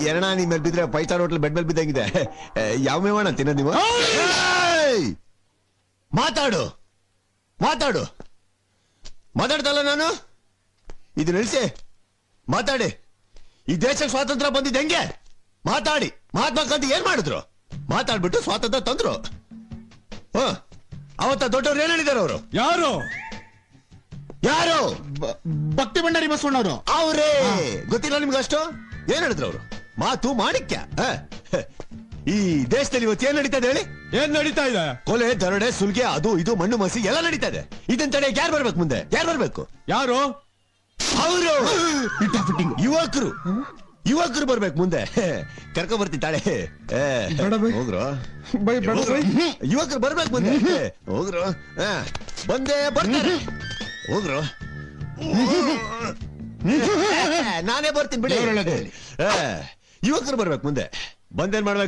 ಎರಣ ನಿಮ್ ಮೇಲೆ ಬಿದ್ರೆ 5 ಸ್ಟಾರ್ ಹೋಟ್ಲ್ ಬೆಡ್ ಮೇಲೆ ಬಿದ್ದಂಗಿದೆ. ಯಾವ ಮೇವಣ ತಿನ್ನೋದು ನೀವು? ಮಾತಾಡು ಮಾತಾಡು ಮಾತಾಡ್ತಲ್ಲ ನಾನು. ಇದು ನಿಲ್ಸಿ ಮಾತಾಡಿ. ಈ ದೇಶಕ್ಕೆ ಸ್ವಾತಂತ್ರ್ಯ ಬಂದಿದ್ದ ಹೆಂಗೆ? ಮಾತಾಡಿ. ಮಹಾತ್ಮ ಗಾಂಧಿ ಏನ್ ಮಾಡಿದ್ರು? ಮಾತಾಡ್ಬಿಟ್ಟು ಸ್ವಾತಂತ್ರ್ಯ ತಂದ್ರು. ಅವತ್ತ ದೊಡ್ಡವ್ರು ಏನ್ ಹೇಳಿದಾರೆ? ಅವರು ಯಾರು? ಯಾರು? ಭಕ್ತಿ ಭಂಡಾರಿ ಬಸವಣ್ಣವರು. ಅವ್ರೇ. ಗೊತ್ತಿಲ್ಲ ನಿಮ್ಗೆ ಅಷ್ಟು? ಏನ್ ಹೇಳಿದ್ರು ಅವರು? ಮಾತು ಮಾಣಿಕ್ಯ. ಈ ದೇಶದಲ್ಲಿ ಇವತ್ತು ಏನ್ ನಡೀತಾ ಇದೆ ಹೇಳಿ? ಏನ್ ನಡೀತಾ ಇದೆ? ಕೊಲೆ, ದರೋಡೆ, ಸುಲ್ಗೆ, ಅದು ಇದು ಮಣ್ಣು ಮಸಿ ಎಲ್ಲ ನಡೀತಾ ಇದೆ. ಇದನ್ ತಡೆಯಕ್ಕೆ ಯಾರು ಬರ್ಬೇಕು? ಮುಂದೆ ಯಾರು ಬರ್ಬೇಕು? ಯಾರು? ಅವರು ಯುವಕರು. ಯುವಕರು ಬರ್ಬೇಕು ಮುಂದೆ. ಕರ್ಕೊಂಡ್ ಬರ್ತೀನಿ ತಾಳೆ. ಹೋಗ್ರು. ಯುವಕರು ಬರ್ಬೇಕು ಮುಂದೆ. ಹೋಗ್ರು. ಬಂದೇ ಬರ್ತಾರೆ. ಹೋಗ್ರು. ನಾನೇ ಬರ್ತೀನಿ ಬಿಡಿ. ಯುವಕರು ಬರ್ಬೇಕು ಮುಂದೆ. ಬಂದೇನ್ ಮಾಡ್ಬೇಕು?